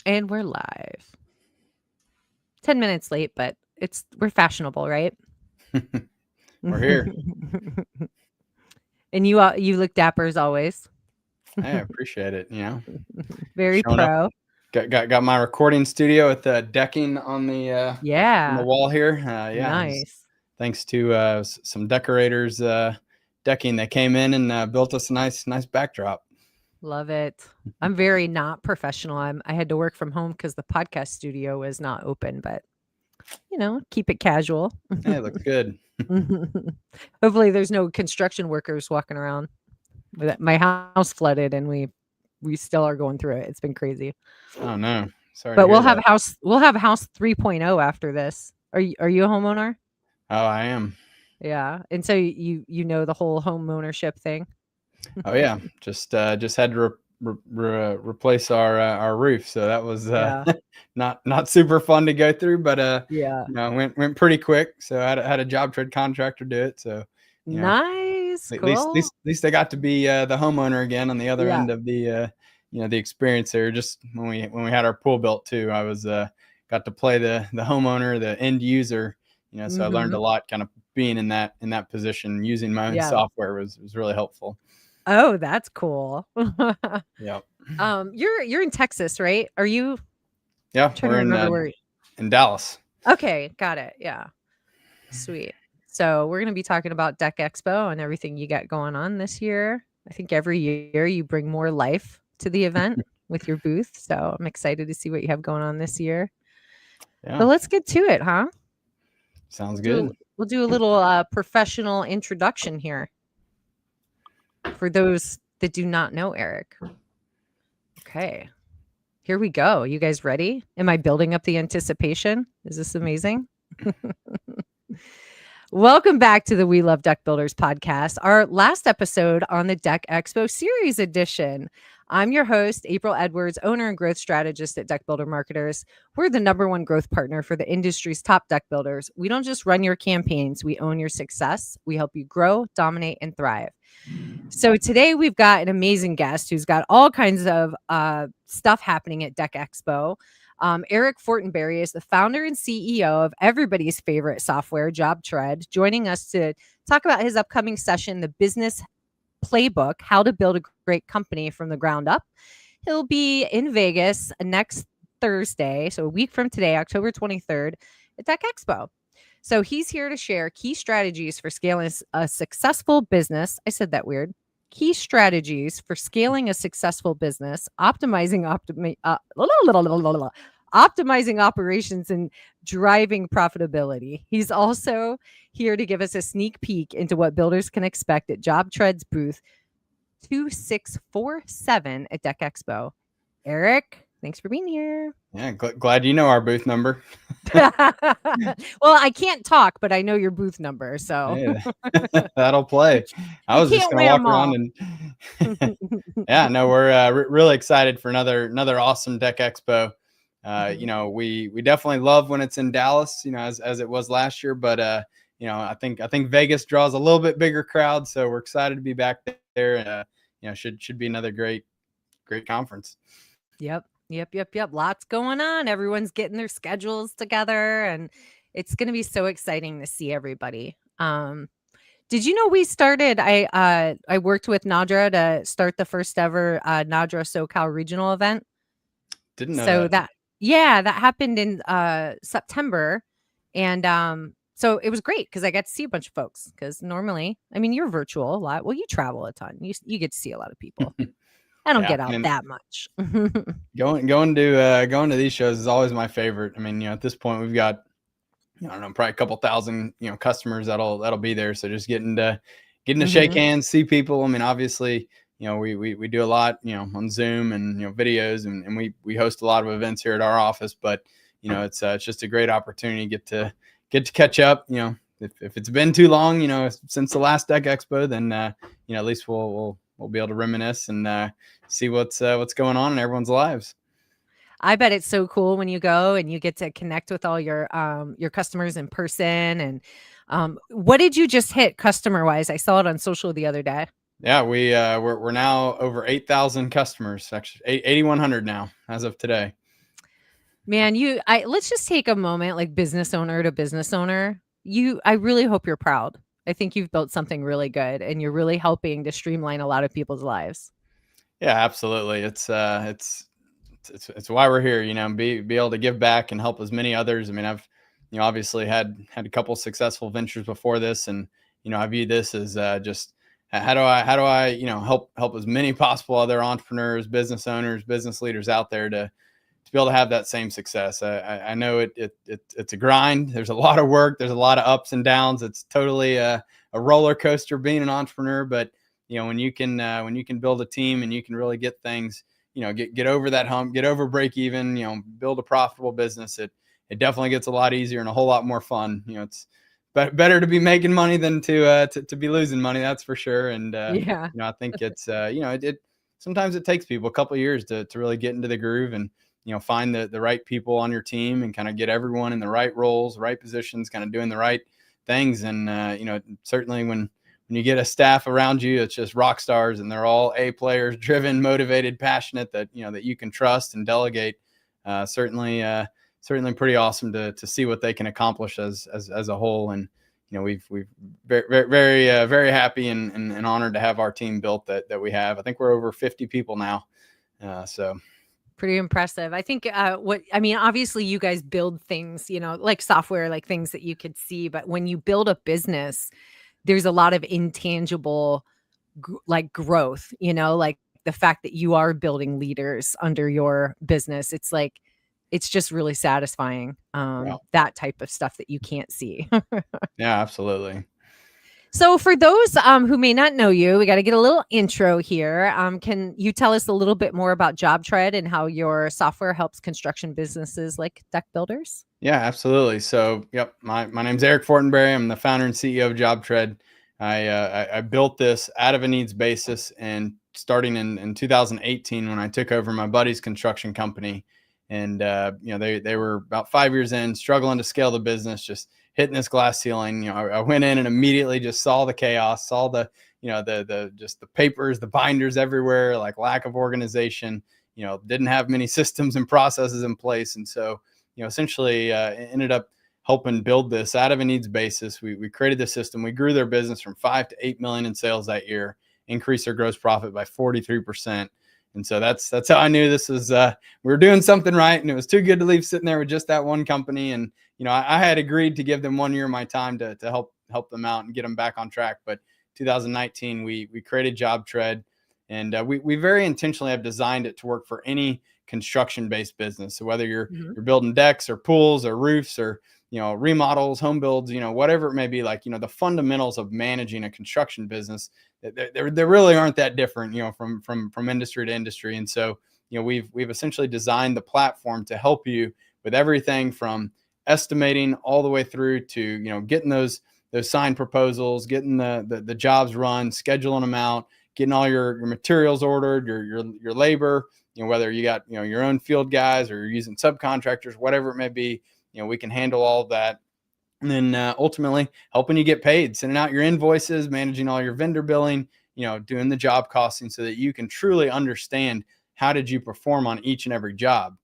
And we're live. 10 minutes late, but we're fashionable, right? We're here. And you look dapper as always. I appreciate it. Very Showing up. pro. Got my recording studio with the decking on the Yeah. wall here. Nice. Thanks to some decorators decking that came in and built us a nice backdrop. Love it. I'm very not professional. I had to work from home because the podcast studio was not open, but keep it casual. Hey, it looks good. Hopefully there's no construction workers walking around. My house flooded and we still are going through it. It's been crazy. Oh no. Sorry. But we'll have house 3.0 after this. Are you a homeowner? Oh, I am. Yeah. And so you know the whole home ownership thing? Oh yeah. Just had to replace our roof, so that was not super fun to go through, but went pretty quick. So I had a JobTread contractor do it. So nice, at cool. least I got to be the homeowner again on the other end of the the experience there. Just when we had our pool built too, I was got to play the homeowner, the end user. So I learned a lot kind of being in that position. Using my own software was really helpful. Oh, that's cool. Yeah. You're in Texas, right? Are you? Yeah, we're in Dallas. Okay, got it. Yeah. Sweet. So we're going to be talking about DeckExpo and everything you got going on this year. I think every year you bring more life to the event with your booth. So I'm excited to see what you have going on this year. Yeah. But let's get to it, huh? Sounds good. We'll do a little professional introduction here for those that do not know Eric. Okay. Here we go. You guys ready? Am I building up the anticipation? Is this amazing? Welcome back to the We Love Deck Builders podcast, our last episode on the DeckExpo Series edition. I'm your host, April Edwards, owner and growth strategist at Deck Builder Marketers. We're the #1 growth partner for the industry's top deck builders. We don't just run your campaigns, we own your success. We help you grow, dominate, and thrive. So today we've got an amazing guest who's got all kinds of stuff happening at DeckExpo. Eric Fortenberry is the founder and CEO of everybody's favorite software, JobTread, joining us to talk about his upcoming session, the Business Playbook, How to Build a Great Company from the Ground Up. He'll be in Vegas next Thursday, so a week from today, October 23rd, at DeckExpo. So he's here to share key strategies for scaling a successful business. I said that weird. Key strategies for scaling a successful business, optimizing operations, and driving profitability. He's also here to give us a sneak peek into what builders can expect at JobTread's booth 2647 at DeckExpo. Eric, thanks for being here. Yeah, glad you know our booth number. Well, I can't talk, but I know your booth number, so yeah, that'll play. I was just gonna walk around and we're really excited for another awesome DeckExpo. We definitely love when it's in Dallas, as it was last year, but I think Vegas draws a little bit bigger crowd, so we're excited to be back there. Should be another great conference. Yep. Lots going on. Everyone's getting their schedules together, and it's going to be so exciting to see everybody. Did you know we started? I worked with Nadra to start the first ever Nadra SoCal regional event. Didn't know so that happened in September, and so it was great because I got to see a bunch of folks. Because normally, I mean, you're virtual a lot. Well, you travel a ton. You get to see a lot of people. I don't get out that much. going to these shows is always my favorite. I mean, at this point we've got, I don't know, probably a couple thousand, customers that'll be there. So just getting to shake hands, see people. I mean, obviously, we do a lot, on Zoom and, videos and we host a lot of events here at our office, but, it's just a great opportunity to get to catch up. If it's been too long, since the last DeckExpo, then, at least we'll be able to reminisce and see what's going on in everyone's lives. I bet it's so cool when you go and you get to connect with all your customers in person. And what did you just hit customer wise? I saw it on social the other day. Yeah, we're now over 8,000 customers, actually 8,100 now as of today. Man, let's just take a moment, like business owner to business owner. I really hope you're proud. I think you've built something really good and you're really helping to streamline a lot of people's lives. Yeah, absolutely. It's why we're here, be able to give back and help as many others. I mean, I've, obviously had a couple successful ventures before this, and I view this as just how do I help as many possible other entrepreneurs, business owners, business leaders out there to be able to have that same success. I know it's a grind. There's a lot of work. There's a lot of ups and downs. It's totally a roller coaster being an entrepreneur. But when you can build a team and you can really get things, get over that hump, get over break even, build a profitable business. It definitely gets a lot easier and a whole lot more fun. It's better to be making money than to be losing money. That's for sure. And Yeah. I think it's it sometimes it takes people a couple of years to really get into the groove and find the right people on your team and kind of get everyone in the right roles, right positions, kind of doing the right things. And certainly when you get a staff around you, it's just rock stars and they're all A players, driven, motivated, passionate, that that you can trust and delegate. Certainly pretty awesome to see what they can accomplish as a whole. And we've very happy and honored to have our team built that we have. I think we're over 50 people now. So Pretty impressive. I think obviously you guys build things, like software, like things that you could see, but when you build a business, there's a lot of intangible like growth, like the fact that you are building leaders under your business. It's just really satisfying. yeah, That type of stuff that you can't see. yeah, absolutely. So for those who may not know you, we got to get a little intro here. Can you tell us a little bit more about JobTread and how your software helps construction businesses like deck builders? Yeah, absolutely. So, yep, my name's Eric Fortenberry. I'm the founder and CEO of JobTread. I built this out of a needs basis, and starting in 2018 when I took over my buddy's construction company, and they were about 5 years in, struggling to scale the business, just hitting this glass ceiling. I went in and immediately just saw the chaos, saw the just the papers, the binders everywhere, like lack of organization. Didn't have many systems and processes in place, and so essentially ended up helping build this out of a needs basis. We created the system. We grew their business from 5 to 8 million in sales that year, increased their gross profit by 43%. And so that's how I knew this was, we were doing something right. And it was too good to leave sitting there with just that one company. And, I had agreed to give them 1 year of my time to help them out and get them back on track. But 2019, we created JobTread, and we very intentionally have designed it to work for any construction-based business. So whether you're building decks or pools or roofs or remodels, home builds, whatever it may be, like the fundamentals of managing a construction business, they really aren't that different, from industry to industry. And so we've essentially designed the platform to help you with everything from estimating all the way through to getting those signed proposals, getting the jobs run, scheduling them out, getting all your materials ordered, your labor, whether you got your own field guys or you're using subcontractors, whatever it may be, we can handle all of that. And then ultimately helping you get paid, sending out your invoices, managing all your vendor billing, doing the job costing so that you can truly understand how did you perform on each and every job.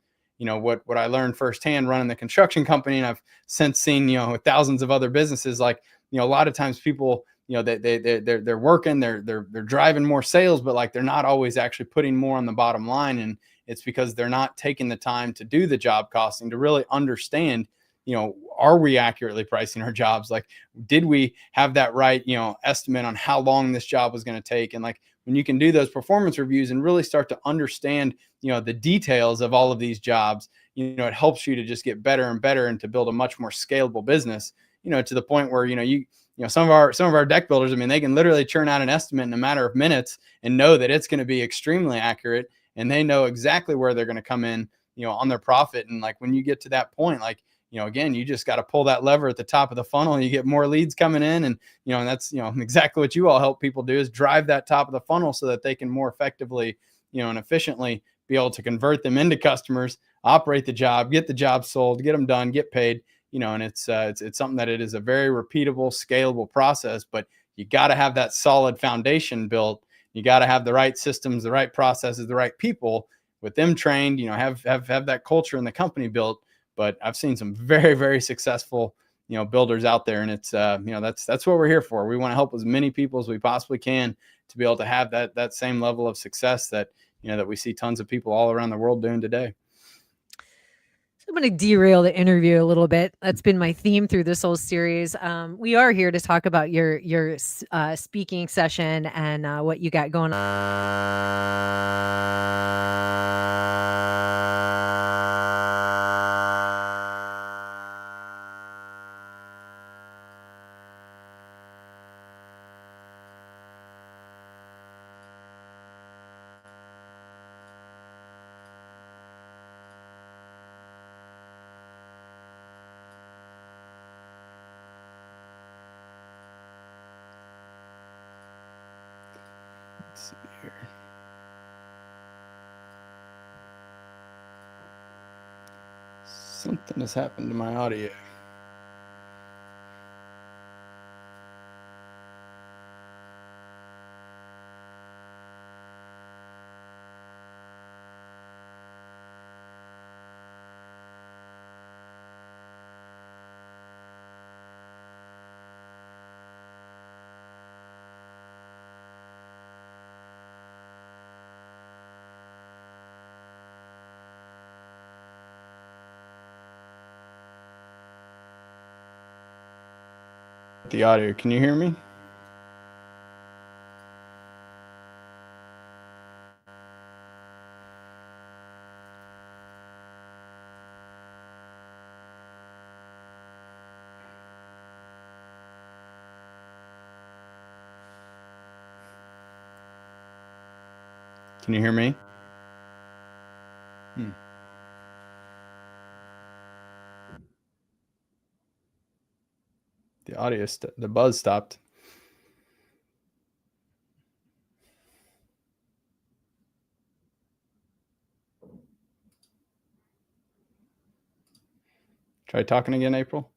What I learned firsthand running the construction company, and I've since seen with thousands of other businesses, like a lot of times people they're working, they're driving more sales, but like they're not always actually putting more on the bottom line. And it's because they're not taking the time to do the job costing to really understand, are we accurately pricing our jobs? Like, did we have that right, estimate on how long this job was going to take? And like, when you can do those performance reviews and really start to understand, the details of all of these jobs, it helps you to just get better and better and to build a much more scalable business, to the point where, some of our deck builders, I mean, they can literally churn out an estimate in a matter of minutes and know that it's going to be extremely accurate, and they know exactly where they're going to come in, on their profit. And like, when you get to that point, like, again, you just got to pull that lever at the top of the funnel and you get more leads coming in. And, and that's, exactly what you all help people do, is drive that top of the funnel so that they can more effectively, and efficiently be able to convert them into customers, operate the job, get the job sold, get them done, get paid. And it's something that it is a very repeatable, scalable process, but you got to have that solid foundation built. You got to have the right systems, the right processes, the right people. with them trained, have that culture in the company built. But I've seen some very, very successful, builders out there. And it's, that's what we're here for. We want to help as many people as we possibly can to be able to have that same level of success that, that we see tons of people all around the world doing today. I'm going to derail the interview a little bit. That's been my theme through this whole series. We are here to talk about your speaking session and what you got going Let's see here. Something has happened to my audio. The audio, can you hear me? Can you hear me? The audio, the buzz stopped. Try talking again, April.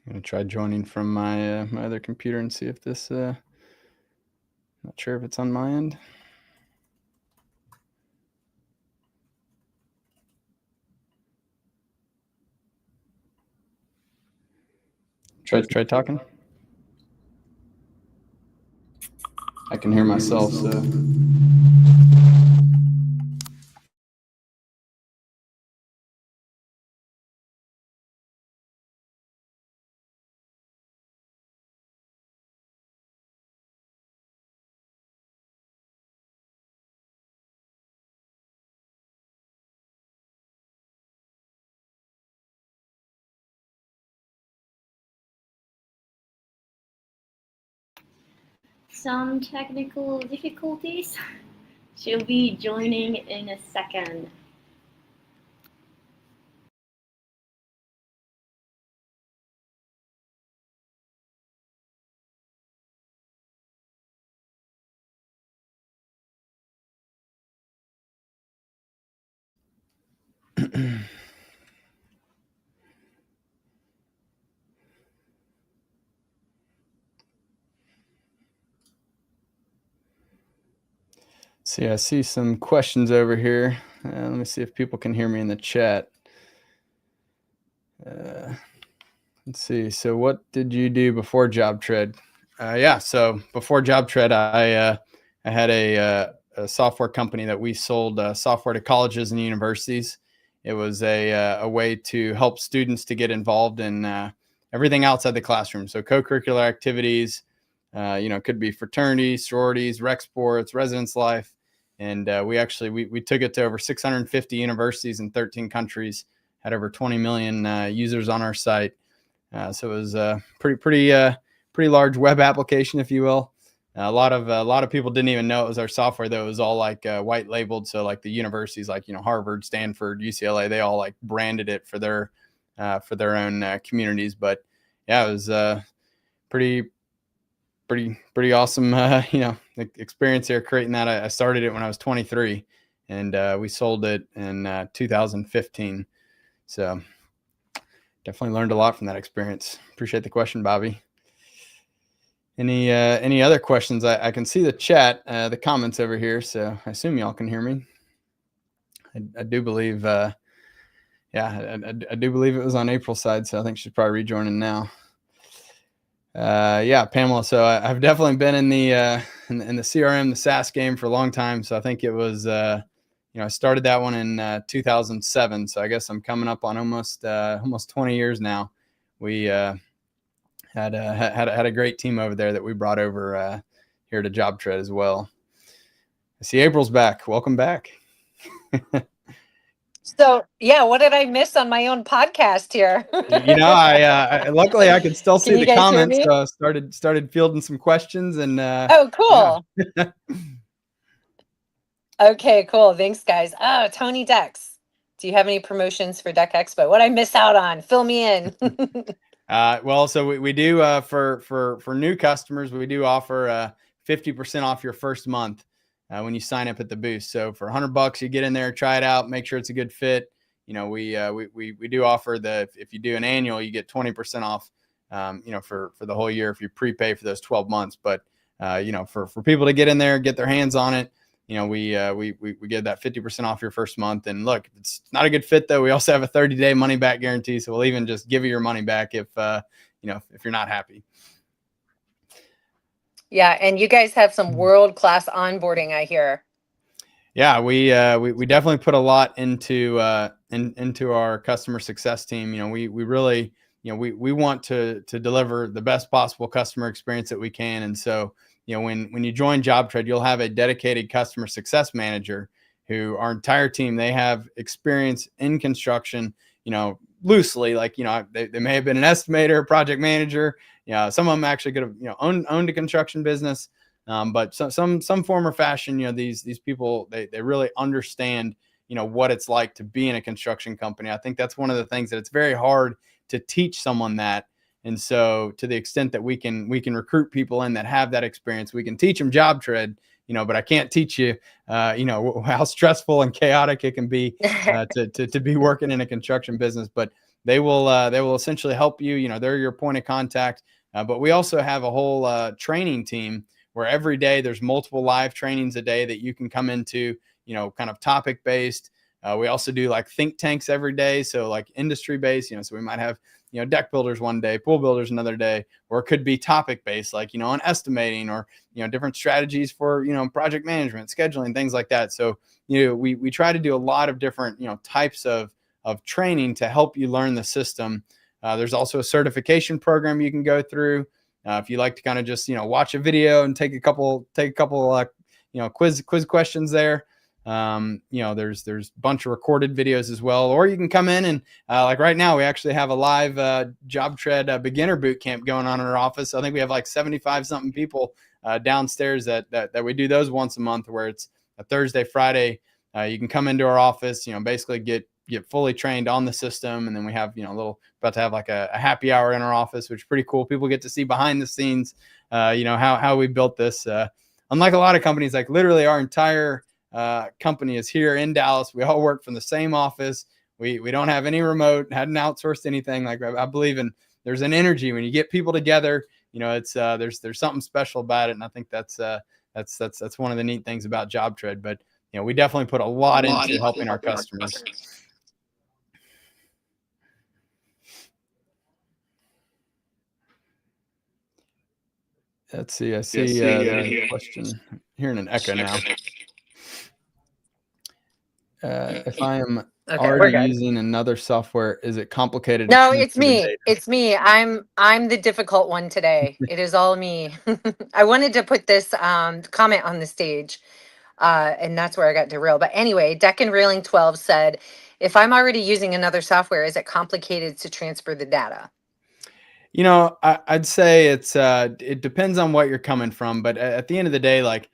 I'm gonna try joining from my my other computer and see if this. Not sure if it's on my end. Try talking. I can hear myself, so. Some technical difficulties. She'll be joining in a second. See, I see some questions over here. Let me see if people can hear me in the chat. Let's see. So what did you do before JobTread? Yeah, so before JobTread, I had a software company that we sold software to colleges and universities. It was a way to help students to get involved in everything outside the classroom. So co-curricular activities, could be fraternities, sororities, rec sports, residence life. And we took it to over 650 universities in 13 countries, had over 20 million users on our site. So it was a pretty large web application, if you will. A lot of people didn't even know it was our software, though. It was all like white labeled. So like the universities, like Harvard, Stanford, UCLA, they all like branded it for their own communities. But yeah, it was pretty awesome, experience there creating that. I started it when I was 23, and we sold it in 2015. So definitely learned a lot from that experience. Appreciate the question, Bobby. Any other questions? I can see the chat, the comments over here, so I assume y'all can hear me. I do believe, I do believe it was on April's side, so I think she's probably rejoining now. Yeah, Pamela. So I've definitely been in the CRM, the SaaS game for a long time. So I think it was, I started that one in 2007. So I guess I'm coming up on almost 20 years now. We had a great team over there that we brought over here to JobTread as well. I see April's back. Welcome back. So yeah, what did I miss on my own podcast here? I luckily I could still see the comments, so I started fielding some questions and. Oh, cool. Yeah. Okay, cool. Thanks, guys. Oh, Tony Dex. Do you have any promotions for DeckExpo? What I miss out on? Fill me in. Well, so we do for new customers, we do offer 50% off your first month when you sign up at the booth. So for $100, you get in there, try it out, make sure it's a good fit. We do offer if you do an annual, you get 20% off. For the whole year if you prepay for those 12 months. But for people to get in there, get their hands on it. We get that 50% off your first month. And look, if it's not a good fit though, we also have a 30-day money back guarantee. So we'll even just give you your money back if you're not happy. Yeah. And you guys have some world-class onboarding, I hear. Yeah, we definitely put a lot into our customer success team. We really, we want to deliver the best possible customer experience that we can. And so, when you join JobTread, you'll have a dedicated customer success manager who our entire team, they have experience in construction, loosely, like, they may have been an estimator, project manager. Some of them actually could have, owned a construction business. But some form or fashion, these people, they really understand, what it's like to be in a construction company. I think that's one of the things that it's very hard to teach someone that. And so to the extent that we can recruit people in that have that experience, we can teach them JobTread, but I can't teach you, how stressful and chaotic it can be to be working in a construction business. But they will essentially help you. They're your point of contact. But we also have a whole training team where every day there's multiple live trainings a day that you can come into, kind of topic based. We also do like think tanks every day. So like industry based, so we might have, deck builders one day, pool builders another day, or it could be topic based, like, on estimating or, different strategies for, project management, scheduling, things like that. So, we try to do a lot of different, types of training to help you learn the system. There's also a certification program you can go through. If you like to kind of just, watch a video and take a couple quiz questions there. There's a bunch of recorded videos as well, or you can come in and like right now we actually have a live JobTread beginner boot camp going on in our office. I think we have like 75 something people downstairs that we do those once a month, where it's a Thursday, Friday. You can come into our office, basically get fully trained on the system. And then we have, about to have like a happy hour in our office, which is pretty cool. People get to see behind the scenes, how we built this. Unlike a lot of companies, like literally our entire company is here in Dallas. We all work from the same office. We don't have any remote, hadn't outsourced anything. Like I believe there's an energy when you get people together, it's there's something special about it. And I think that's one of the neat things about JobTread. But we definitely put a lot into helping our customers. Let's see. I see a question. I'm hearing an echo now. If I am already using another software, is it complicated? No, it's me. It's me. I'm the difficult one today. It is all me. I wanted to put this comment on the stage, and that's where I got derailed. But anyway, Deck and Railing 12 said, if I'm already using another software, is it complicated to transfer the data? I'd say it depends on what you're coming from, but at the end of the day, like,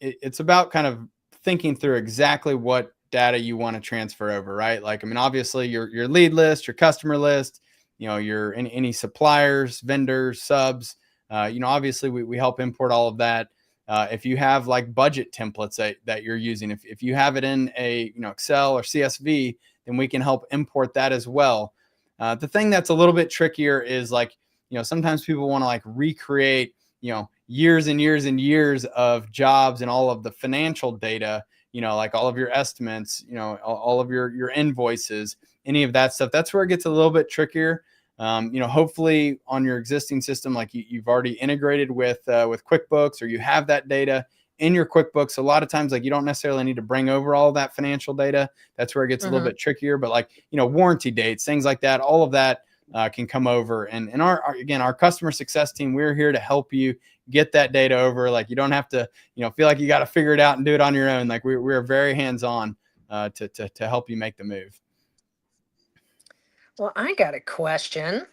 it's about kind of thinking through exactly what data you want to transfer over, right? Like, I mean, obviously your lead list, your customer list, your any suppliers, vendors, subs, obviously we help import all of that. If you have like budget templates that you're using, if you have it in a, Excel or CSV, then we can help import that as well. The thing that's a little bit trickier is like, sometimes people want to like recreate, years and years and years of jobs and all of the financial data, like all of your estimates, all of your invoices, any of that stuff. That's where it gets a little bit trickier. Hopefully on your existing system, like you've already integrated with QuickBooks, or you have that data in your QuickBooks. A lot of times, like, you don't necessarily need to bring over all of that financial data. That's where it gets a little bit trickier. But like, warranty dates, things like that, all of that can come over. And our customer success team, we're here to help you get that data over. Like, you don't have to, feel like you got to figure it out and do it on your own. Like, we're very hands-on to help you make the move. Well, I got a question.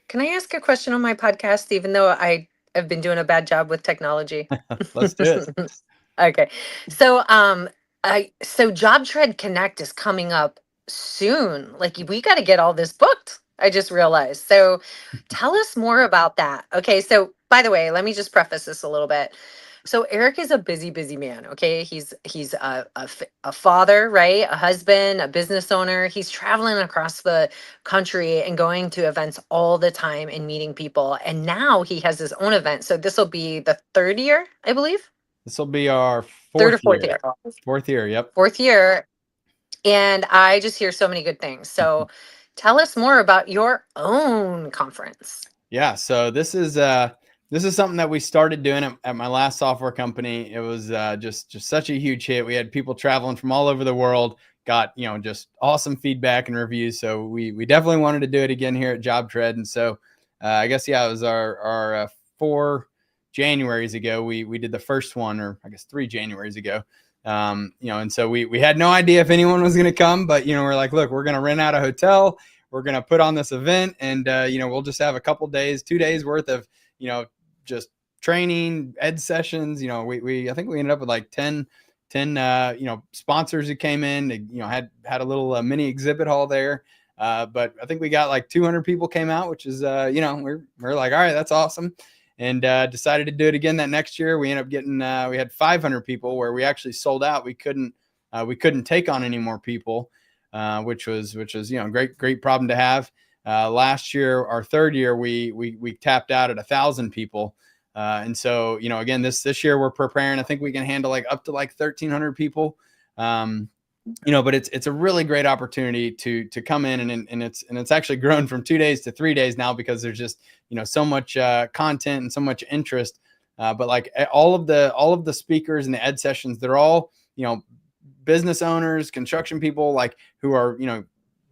Can I ask a question on my podcast, even though I have been doing a bad job with technology? Let's do it. Okay. So, so JobTread Connect is coming up soon. Like, we got to get all this booked. I just realized. So tell us more about that. Okay. So, by the way, let me just preface this a little bit. So Eric is a busy, busy man. Okay. He's a father, right? A husband, a business owner. He's traveling across the country and going to events all the time and meeting people. And now he has his own event. So this will be the third year, I believe. This will be our Third or fourth fourth year. Fourth year. Yep. Fourth year. And I just hear so many good things. So tell us more about your own conference. Yeah. So this is something that we started doing at my last software company. It was just such a huge hit. We had people traveling from all over the world, got, just awesome feedback and reviews. So we definitely wanted to do it again here at JobTread. And so I guess, it was our 4 Januaries ago, we did the first one, or I guess 3 Januaries ago. And so we had no idea if anyone was going to come, but, we're like, look, we're going to rent out a hotel. We're going to put on this event, and, we'll just have a couple days, 2 days worth of, just training, ed sessions. I think we ended up with like 10 sponsors who came in, had a little mini exhibit hall there. But I think we got like 200 people came out, which is, we're like, all right, that's awesome. And decided to do it again that next year. We ended up getting, we had 500 people, where we actually sold out. We couldn't take on any more people, which was, great problem to have. Last year, our third year, we tapped out at 1,000 people. And so, again, this year we're preparing. I think we can handle like up to like 1,300 people. But it's a really great opportunity to come in, and it's actually grown from 2 days to 3 days now, because there's just, so much content and so much interest. But like all of the speakers and the ed sessions, they're all, business owners, construction people, like, who are,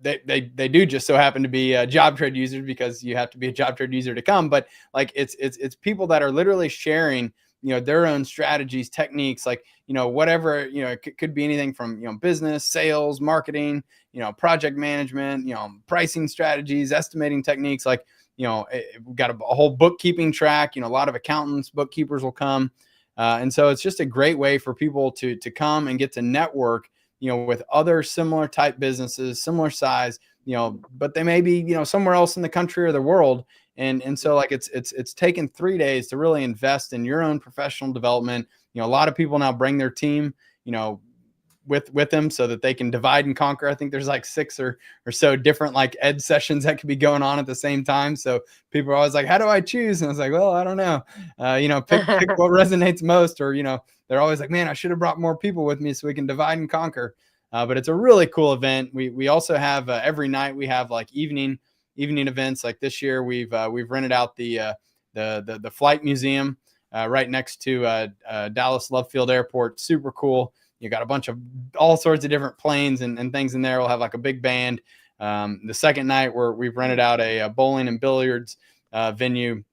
they do just so happen to be JobTread users, because you have to be a JobTread user to come. But like, it's people that are literally sharing, their own strategies, techniques, like, whatever, it could be anything from, business, sales, marketing, project management, pricing strategies, estimating techniques. Like, we've got a whole bookkeeping track, a lot of accountants, bookkeepers will come. And so it's just a great way for people to come and get to network, with other similar type businesses, similar size, but they may be, somewhere else in the country or the world. And so like, it's taken 3 days to really invest in your own professional development. A lot of people now bring their team, with them, so that they can divide and conquer. I think there's like 6 or so different like ed sessions that could be going on at the same time. So people are always like, how do I choose? And I was like, well, I don't know. Pick what resonates most, or, they're always like, man, I should have brought more people with me so we can divide and conquer. But it's a really cool event. We also have every night we have like evening events. Like this year, we've rented out the flight museum right next to Dallas Love Field Airport. Super cool. You got a bunch of all sorts of different planes and things in there. We'll have like a big band. The second night, we've rented out a bowling and billiards venue.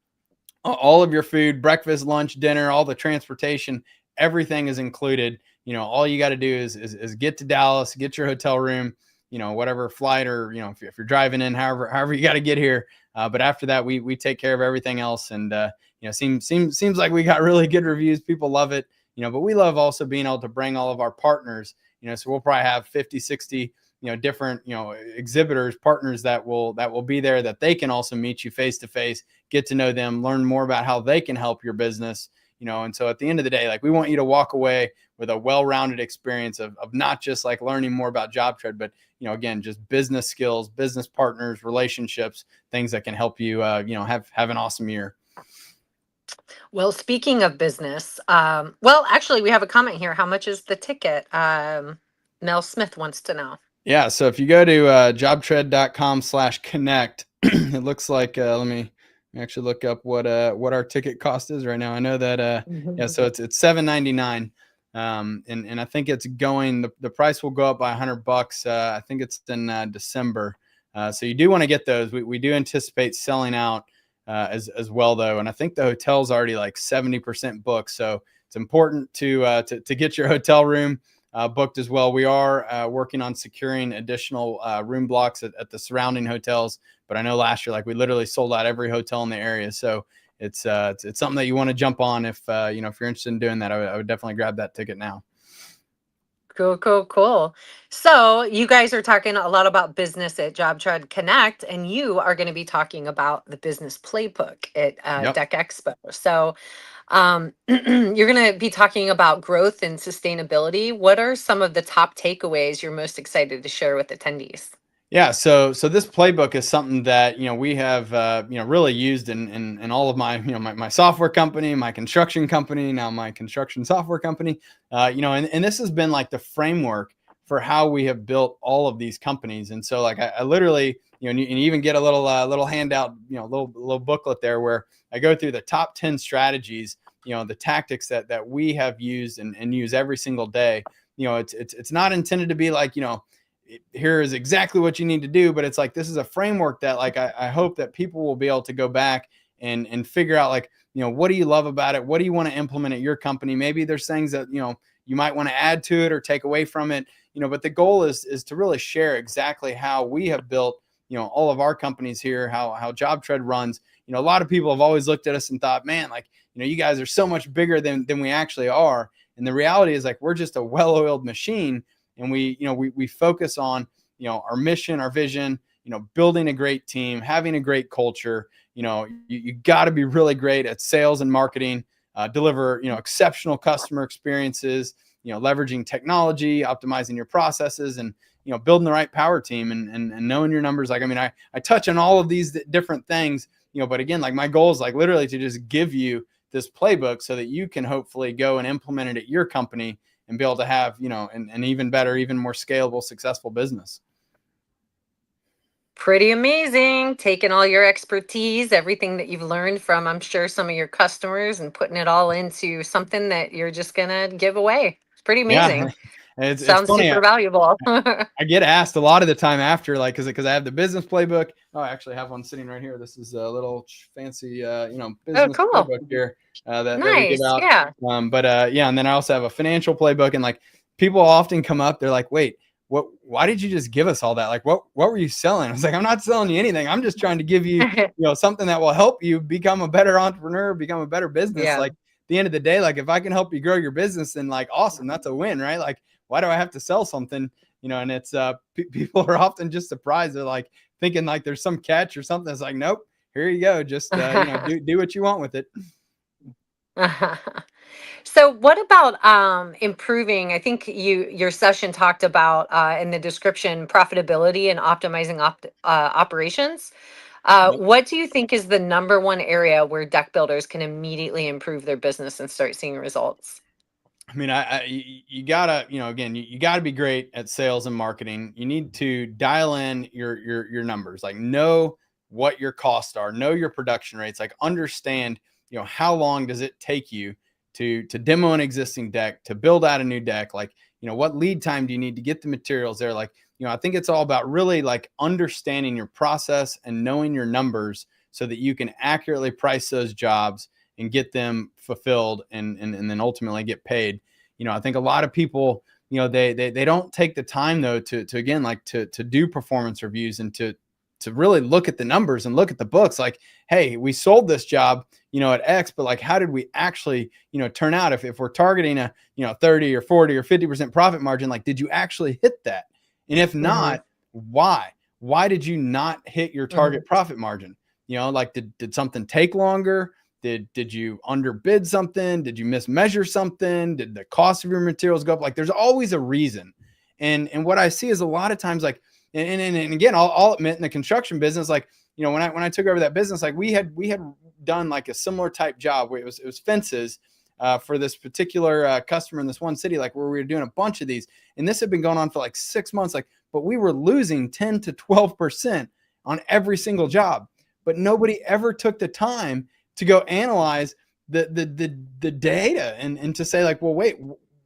All of your food, breakfast, lunch, dinner, all the transportation, everything is included. All you got to do is get to Dallas, get your hotel room, whatever flight, or, if you're driving in, however you got to get here. But after that, we take care of everything else. And, seems like we got really good reviews. People love it, but we love also being able to bring all of our partners, so we'll probably have 50, 60, different, exhibitors, partners that will be there, that they can also meet you face to face, get to know them, learn more about how they can help your business. And so at the end of the day, like, we want you to walk away with a well-rounded experience of not just like learning more about JobTread, but, again, just business skills, business partners, relationships, things that can help you, have an awesome year. Well, speaking of business, well, actually, we have a comment here. How much is the ticket? Mel Smith wants to know. Yeah. So if you go to jobtread.com/connect, it looks like, let me actually look up what our ticket cost is right now. I know that, yeah, so it's $7.99. And I think it's going, the price will go up by $100. I think it's in December. So you do want to get those. We do anticipate selling out as well, though. And I think the hotel's already like 70% booked. So it's important to get your hotel room booked as well. We are working on securing additional room blocks at the surrounding hotels. But I know last year, like, we literally sold out every hotel in the area. So it's something that you want to jump on if if you're interested in doing that. I would definitely grab that ticket now. Cool. So you guys are talking a lot about business at JobTread Connect, and you are going to be talking about the Business Playbook at Yep. DeckExpo. So you're going to be talking about growth and sustainability. What are some of the top takeaways you're most excited to share with attendees? Yeah, so this playbook is something that we have really used in all of my my software company, my construction company, now my construction software company, and this has been like the framework for how we have built all of these companies. And so, like, I literally, and you even get a little handout, little booklet there where I go through the top 10 strategies, the tactics that we have used and use every single day. It's not intended to be like, here is exactly what you need to do, but it's like, this is a framework that, like, I hope that people will be able to go back and figure out, like, what do you love about it? What do you want to implement at your company? Maybe there's things that, you might want to add to it or take away from it, but the goal is to really share exactly how we have built, all of our companies here, how JobTread runs. A lot of people have always looked at us and thought, man, like, you guys are so much bigger than we actually are. And the reality is, like, we're just a well-oiled machine. And we focus on, our mission, our vision, building a great team, having a great culture. You got to be really great at sales and marketing, deliver, exceptional customer experiences, leveraging technology, optimizing your processes, and, building the right power team and knowing your numbers. Like, I mean, I touch on all of these different things, but again, like, my goal is, like, literally to just give you this playbook so that you can hopefully go and implement it at your company and be able to have, an even better, even more scalable, successful business. Pretty amazing. Taking all your expertise, everything that you've learned from, I'm sure, some of your customers, and putting it all into something that you're just going to give away. It's pretty amazing. Yeah. It's Sounds funny. super valuable. I get asked a lot of the time after, like, because I have the business playbook. Oh, I actually have one sitting right here. This is a little fancy, business playbook here that we give out. Yeah. Yeah, and then I also have a financial playbook, and, like, people often come up, they're like, wait, why did you just give us all that? Like, what were you selling? I was like, I'm not selling you anything. I'm just trying to give you, something that will help you become a better entrepreneur, become a better business. Yeah. Like, at the end of the day, like, if I can help you grow your business, then, like, awesome, that's a win, right? Like, why do I have to sell something? And it's people are often just surprised. They're like thinking like there's some catch or something. It's like, nope, here you go. Just do what you want with it. So what about improving? I think your session talked about in the description, profitability and optimizing operations. Yep. What do you think is the number one area where deck builders can immediately improve their business and start seeing results? I mean, you gotta, again, you gotta be great at sales and marketing. You need to dial in your numbers, like, know what your costs are, know your production rates, like, understand, how long does it take you to demo an existing deck, to build out a new deck, like, what lead time do you need to get the materials there? Like, I think it's all about really, like, understanding your process and knowing your numbers so that you can accurately price those jobs and get them fulfilled and then ultimately get paid. I think a lot of people, they don't take the time, though, to again, like, to do performance reviews and to really look at the numbers and look at the books. Like, hey, we sold this job, at X, but, like, how did we actually, turn out? If we're targeting a, 30 or 40 or 50% profit margin, like, did you actually hit that? And if not, why did you not hit your target profit margin? Like, did something take longer? Did you underbid something? Did you mismeasure something? Did the cost of your materials go up? Like, there's always a reason. And what I see is a lot of times, like, and again, I'll admit, in the construction business, like, you know, when I took over that business, like we had done like a similar type job where it was fences for this particular customer in this one city, like where we were doing a bunch of these, and this had been going on for like 6 months, like, but we were losing 10 to 12% on every single job, but nobody ever took the time to go analyze the data and to say, like, well, wait,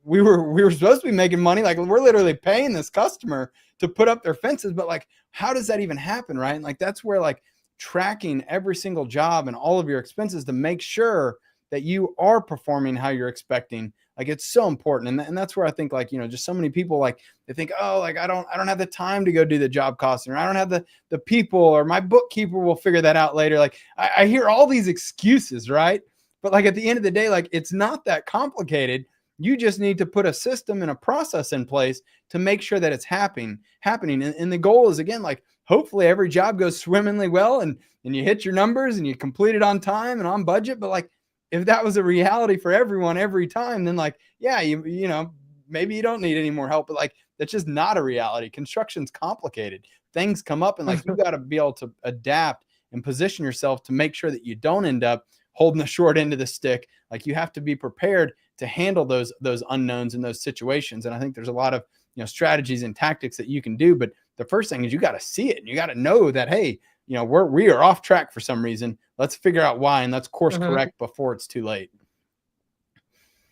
we were supposed to be making money. Like, we're literally paying this customer to put up their fences, but like, how does that even happen? Right. And like, that's where like tracking every single job and all of your expenses to make sure that you are performing how you're expecting. Like, it's so important. And that's where I think, like, you know, just so many people, like, they think, oh, like, I don't have the time to go do the job costing, or I don't have the people, or my bookkeeper will figure that out later. Like, I hear all these excuses, right? But like, at the end of the day, like, it's not that complicated. You just need to put a system and a process in place to make sure that it's happening. And the goal is, again, like, hopefully every job goes swimmingly well and you hit your numbers and you complete it on time and on budget. But like, if that was a reality for everyone every time, then like, yeah, you know, maybe you don't need any more help, but like, that's just not a reality. Construction's complicated. Things come up, and like, you got to be able to adapt and position yourself to make sure that you don't end up holding the short end of the stick. Like, you have to be prepared to handle those unknowns in those situations. And I think there's a lot of, you know, strategies and tactics that you can do. But the first thing is, you got to see it, and you got to know that, hey, you know, we are off track for some reason. Let's figure out why, and let's course correct before it's too late.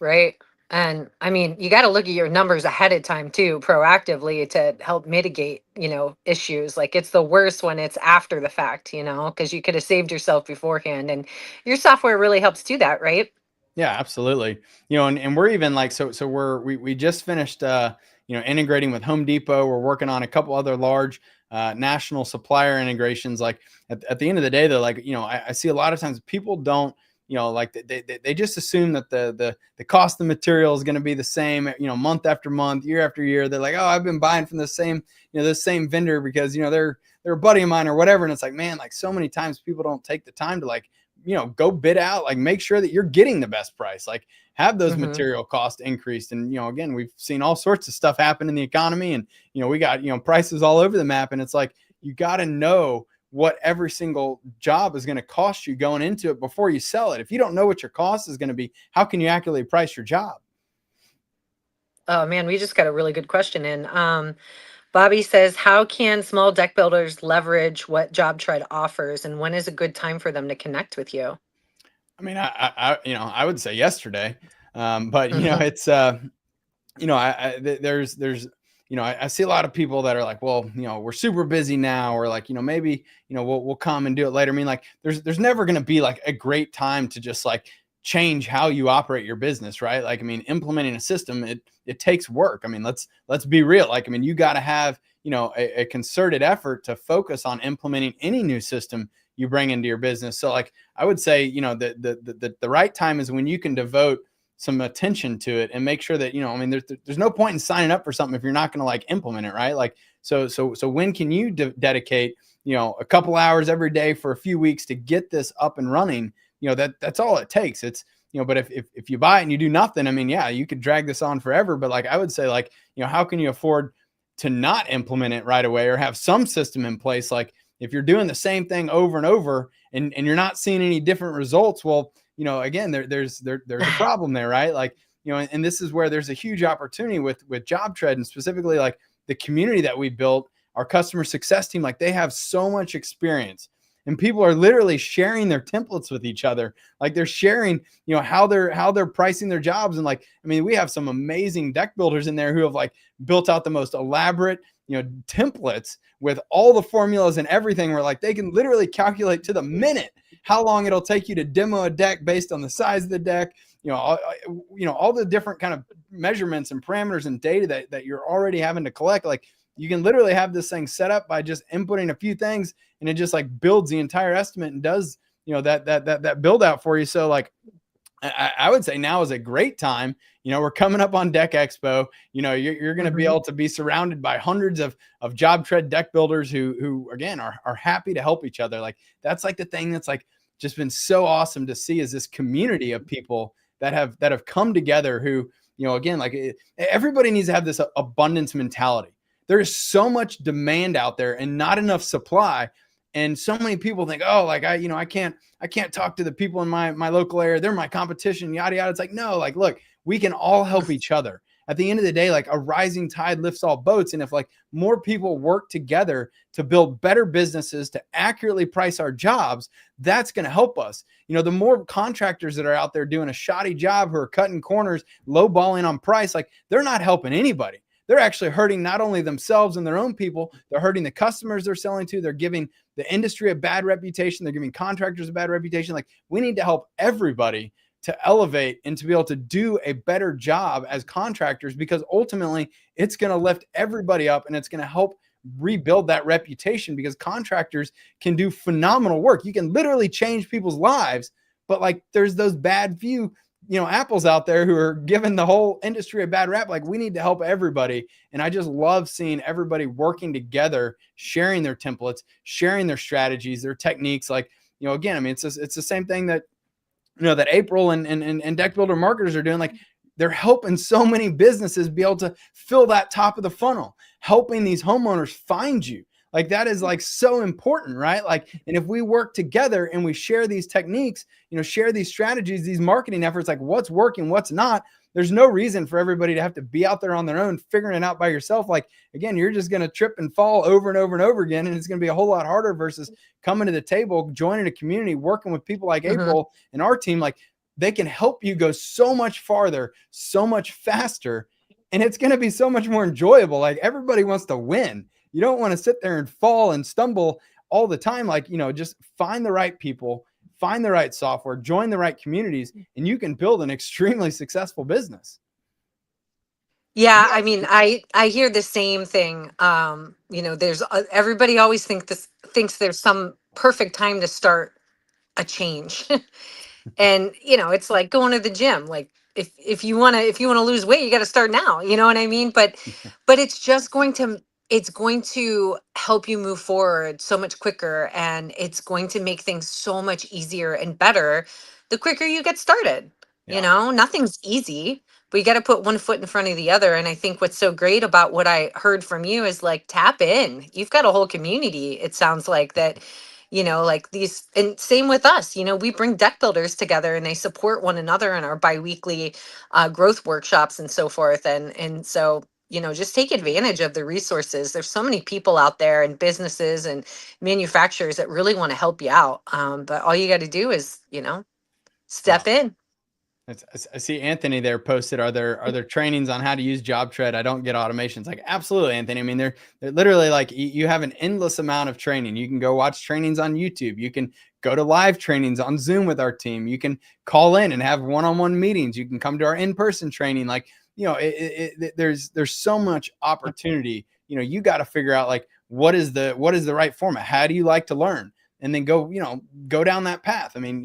Right. And I mean, you got to look at your numbers ahead of time too, proactively, to help mitigate, you know, issues. Like, it's the worst when it's after the fact, you know, because you could have saved yourself beforehand, and your software really helps do that, right? Yeah, absolutely. You know, and we're even like, so we just finished, you know, integrating with Home Depot. We're working on a couple other large national supplier integrations. Like, at the end of the day, though, like, you know, I see a lot of times people don't, you know, like, they just assume that the cost of the material is going to be the same, you know, month after month, year after year. They're like, oh, I've been buying from the same, you know, this same vendor because, you know, they're a buddy of mine or whatever. And it's like, man, like, so many times people don't take the time to, like, you know, go bid out, like, make sure that you're getting the best price, like, have those material costs increased. And, you know, again, we've seen all sorts of stuff happen in the economy, and, you know, we got, you know, prices all over the map, and it's like, you got to know what every single job is going to cost you going into it before you sell it. If you don't know what your cost is going to be, how can you accurately price your job? Oh man, we just got a really good question in. Bobby says, how can small deck builders leverage what JobTread offers, and when is a good time for them to connect with you? I mean, I you know, I would say yesterday, but, you know, it's, you know, there's, you know, I see a lot of people that are like, well, you know, we're super busy now, or like, you know, maybe, you know, we'll come and do it later. I mean, like, there's never going to be like a great time to just like change how you operate your business, right? Like, I mean, implementing a system, it takes work. I mean, let's be real. Like, I mean, you got to have, you know, a concerted effort to focus on implementing any new system you bring into your business. So like, I would say, you know, the right time is when you can devote some attention to it and make sure that, you know, I mean, there's no point in signing up for something if you're not going to like implement it, right? Like, so when can you dedicate, you know, a couple hours every day for a few weeks to get this up and running? You know, that's all it takes. It's, you know, but if you buy it and you do nothing, I mean, yeah, you could drag this on forever. But like, I would say, like, you know, how can you afford to not implement it right away, or have some system in place? Like, if you're doing the same thing over and over and you're not seeing any different results, well, you know, again, there's a problem there, right? Like, you know, and this is where there's a huge opportunity with JobTread, and specifically like the community that we built, our customer success team. Like, they have so much experience, and people are literally sharing their templates with each other. Like, they're sharing, you know, how they're pricing their jobs. And like, I mean, we have some amazing deck builders in there who have like built out the most elaborate, you know, templates with all the formulas and everything, where like they can literally calculate to the minute how long it'll take you to demo a deck based on the size of the deck, you know, all the different kind of measurements and parameters and data that you're already having to collect. Like, you can literally have this thing set up by just inputting a few things, and it just like builds the entire estimate and does, you know, that build out for you. So like, I would say now is a great time. You know, we're coming up on DeckExpo. You know, you're going to be able to be surrounded by hundreds of JobTread deck builders who again are happy to help each other. Like, that's like the thing that's like just been so awesome to see is this community of people that have come together who, again, like everybody needs to have this abundance mentality. There is so much demand out there and not enough supply. And so many people think, oh, like I can't talk to the people in my local area. They're my competition, yada, yada. It's like, no, like, look, we can all help each other. At the end of the day, like a rising tide lifts all boats. And if like more people work together to build better businesses, to accurately price our jobs, that's going to help us. The more contractors that are out there doing a shoddy job, who are cutting corners, lowballing on price, like they're not helping anybody. They're actually hurting not only themselves and their own people, they're hurting the customers they're selling to. They're giving the industry a bad reputation. They're giving contractors a bad reputation. Like we need to help everybody to elevate and to be able to do a better job as contractors, because ultimately it's going to lift everybody up and it's going to help rebuild that reputation, because contractors can do phenomenal work. You can literally change people's lives, but like there's those bad few, apples out there who are giving the whole industry a bad rap. Like we need to help everybody. And I just love seeing everybody working together, sharing their templates, sharing their strategies, their techniques. Like, again, I mean, it's the same thing that, that April and Deck Builder marketers are doing. Like they're helping so many businesses be able to fill that top of the funnel, helping these homeowners find you. Like that is like so important, right? Like, and if we work together and we share these techniques, share these strategies, these marketing efforts, like what's working, what's not, there's no reason for everybody to have to be out there on their own, figuring it out by yourself. Like, again, you're just going to trip and fall over and over and over again. And it's going to be a whole lot harder versus coming to the table, joining a community, working with people like April and our team. Like they can help you go so much farther, so much faster. And it's going to be so much more enjoyable. Like everybody wants to win. You don't want to sit there and fall and stumble all the time. Like, just find the right people, find the right software, join the right communities, and you can build an extremely successful business. Yeah, I mean, I hear the same thing. There's everybody always thinks there's some perfect time to start a change. And it's like going to the gym. Like if you want to lose weight, you got to start now. You know what I mean? But it's just going to help you move forward so much quicker, and it's going to make things so much easier and better the quicker you get started. Nothing's easy, but you got to put one foot in front of the other. And I think what's so great about what I heard from you is like tap in. You've got a whole community, it sounds like, that like these, and same with us, we bring deck builders together and they support one another in our biweekly growth workshops and so forth. And so just take advantage of the resources. There's so many people out there and businesses and manufacturers that really want to help you out. But all you got to do is, step in. I see Anthony there posted, are there trainings on how to use JobTread? I don't get automations. Like, absolutely, Anthony. I mean, they're literally like, you have an endless amount of training. You can go watch trainings on YouTube. You can go to live trainings on Zoom with our team. You can call in and have one-on-one meetings. You can come to our in-person training. Like, there's so much opportunity. You got to figure out like, what is the right format? How do you like to learn? And then go down that path. I mean,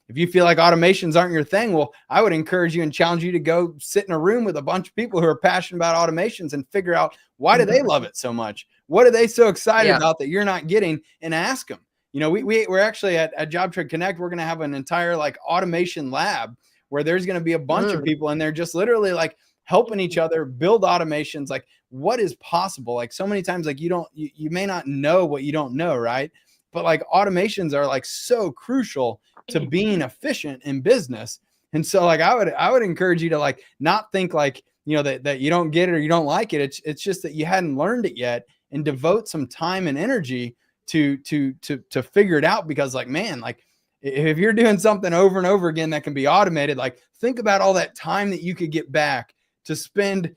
if you feel like automations aren't your thing, well, I would encourage you and challenge you to go sit in a room with a bunch of people who are passionate about automations and figure out, why do they love it so much? What are they so excited about that you're not getting? And ask them. We're actually at JobTread Connect, we're going to have an entire like automation lab where there's going to be a bunch of people in there just literally like helping each other build automations. Like, what is possible? Like, so many times, like you may not know what you don't know, right? But like automations are like so crucial to being efficient in business. And so like, I would encourage you to like, not think like, that you don't get it or you don't like it. It's just that you hadn't learned it yet, and devote some time and energy to figure it out. Because like, man, like if you're doing something over and over again that can be automated, like think about all that time that you could get back to spend,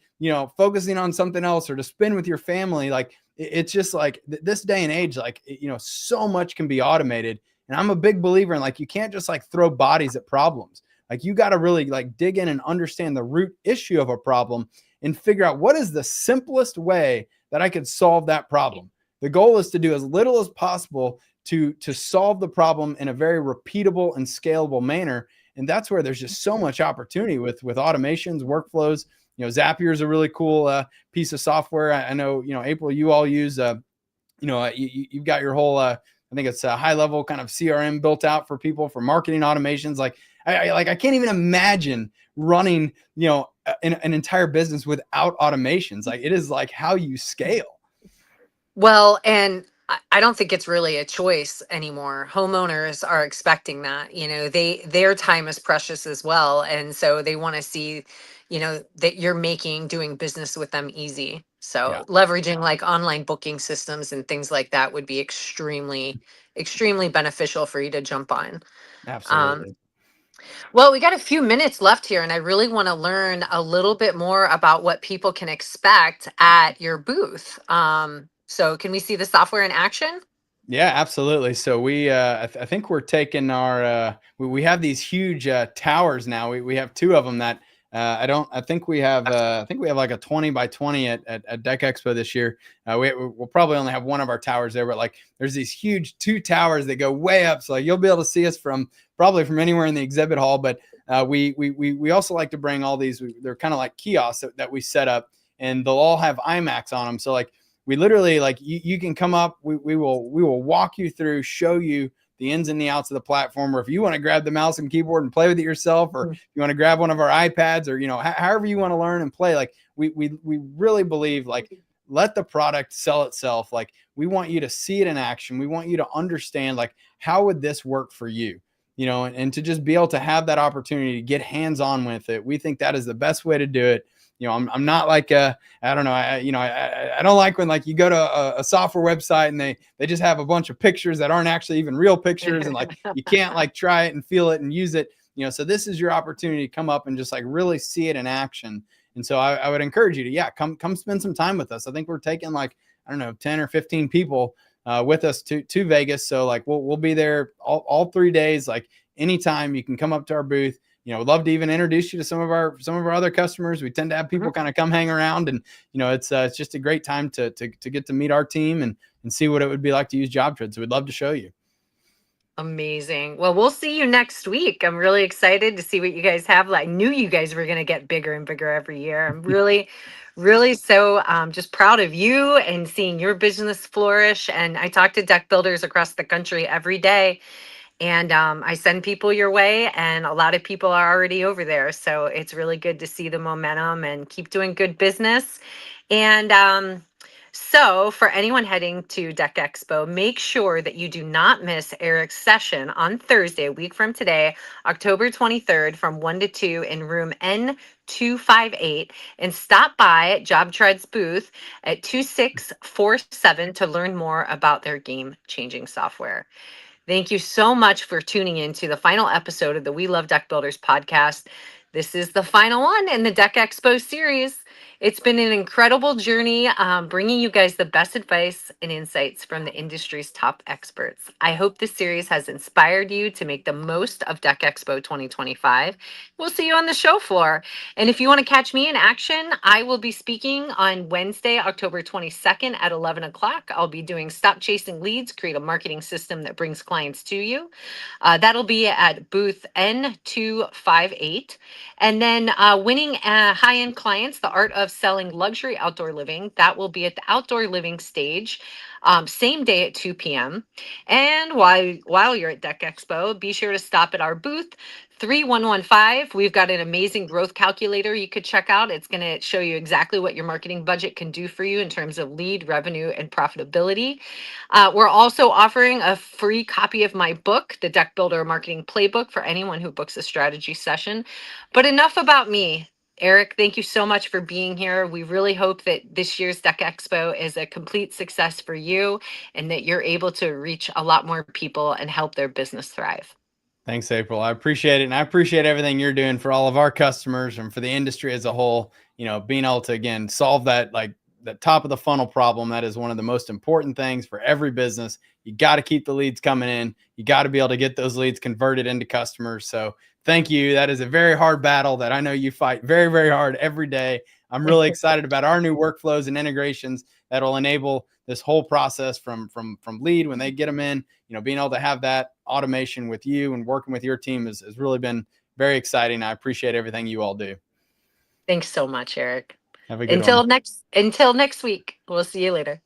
focusing on something else, or to spend with your family. Like it's just like this day and age, like, so much can be automated. And I'm a big believer in like, you can't just like throw bodies at problems. Like you got to really like dig in and understand the root issue of a problem and figure out what is the simplest way that I could solve that problem. The goal is to do as little as possible to solve the problem in a very repeatable and scalable manner. And that's where there's just so much opportunity with automations, workflows. Zapier is a really cool piece of software. I know, April, you all use, you've got your whole I think it's a high level kind of CRM built out for people for marketing automations. Like I can't even imagine running, an entire business without automations. Like it is like how you scale. Well, and I don't think it's really a choice anymore. Homeowners are expecting that, their time is precious as well. And so they want to see, that you're making doing business with them easy. Yeah, So leveraging like online booking systems and things like that would be extremely, extremely beneficial for you to jump on. Um, absolutely. well, we got a few minutes left here, and I really want to learn a little bit more about what people can expect at your booth. So, can we see the software in action? Yeah, absolutely. So I think we're taking we have these huge towers now. We have two of them that I think we have like a 20 by 20 at Deck Expo this year. We'll probably only have one of our towers there, but like there's these huge two towers that go way up. So like, you'll be able to see us probably from anywhere in the exhibit hall. But we also like to bring all these, they're kind of like kiosks that we set up, and they'll all have IMAX on them. So like, we literally, like, you can come up, we will walk you through, show you the ins and the outs of the platform, or if you want to grab the mouse and keyboard and play with it yourself, or you want to grab one of our iPads, or however you want to learn and play, like we really believe, like, let the product sell itself. Like, we want you to see it in action. We want you to understand, like, how would this work for you, and to just be able to have that opportunity to get hands-on with it. We think that is the best way to do it. I'm not like I don't know. I don't like when, like, you go to a software website and they just have a bunch of pictures that aren't actually even real pictures, and like you can't like try it and feel it and use it. So this is your opportunity to come up and just like really see it in action. And so I would encourage you to come spend some time with us. I think we're taking, like, I don't know, 10 or 15 people with us to Vegas. So like we'll be there all 3 days. Like, anytime you can come up to our booth. We'd love to even introduce you to some of our other customers. We tend to have people kind of come hang around, and it's just a great time to get to meet our team and see what it would be like to use JobTread. So we'd love to show you. Amazing. Well, we'll see you next week. I'm really excited to see what you guys have. I knew you guys were going to get bigger and bigger every year. I'm really, really so just proud of you and seeing your business flourish. And I talk to deck builders across the country every day. And I send people your way, and a lot of people are already over there. So it's really good to see the momentum and keep doing good business. And so for anyone heading to Deck Expo, make sure that you do not miss Eric's session on Thursday, a week from today, October 23rd, from 1 to 2 in room N258, and stop by JobTread's booth at 2647 to learn more about their game-changing software. Thank you so much for tuning in to the final episode of the We Love Deck Builders podcast. This is the final one in the Deck Expo series. It's been an incredible journey, bringing you guys the best advice and insights from the industry's top experts. I hope this series has inspired you to make the most of Deck Expo 2025. We'll see you on the show floor. And if you want to catch me in action, I will be speaking on Wednesday, October 22nd at 11 o'clock. I'll be doing Stop Chasing Leads, Create a Marketing System that Brings Clients to You. That'll be at booth N258. And then Winning High-End Clients, The Art of Selling Luxury Outdoor Living. That will be at the Outdoor Living stage, same day at 2 p.m. And while you're at Deck Expo, be sure to stop at our booth, 3115. We've got an amazing growth calculator you could check out. It's going to show you exactly what your marketing budget can do for you in terms of lead, revenue, and profitability. We're also offering a free copy of my book, The Deck Builder Marketing Playbook, for anyone who books a strategy session. But enough about me. Eric, thank you so much for being here. We really hope that this year's Deck Expo is a complete success for you, and that you're able to reach a lot more people and help their business thrive. Thanks, April. I appreciate it. And I appreciate everything you're doing for all of our customers and for the industry as a whole. Being able to, again, solve that, like, that top of the funnel problem. That is one of the most important things for every business. You got to keep the leads coming in. You got to be able to get those leads converted into customers. So thank you. That is a very hard battle that I know you fight very, very hard every day. I'm really excited about our new workflows and integrations that'll enable this whole process from lead when they get them in. Being able to have that automation with you and working with your team has really been very exciting. I appreciate everything you all do. Thanks so much, Eric. Have a good one. Until next week. We'll see you later.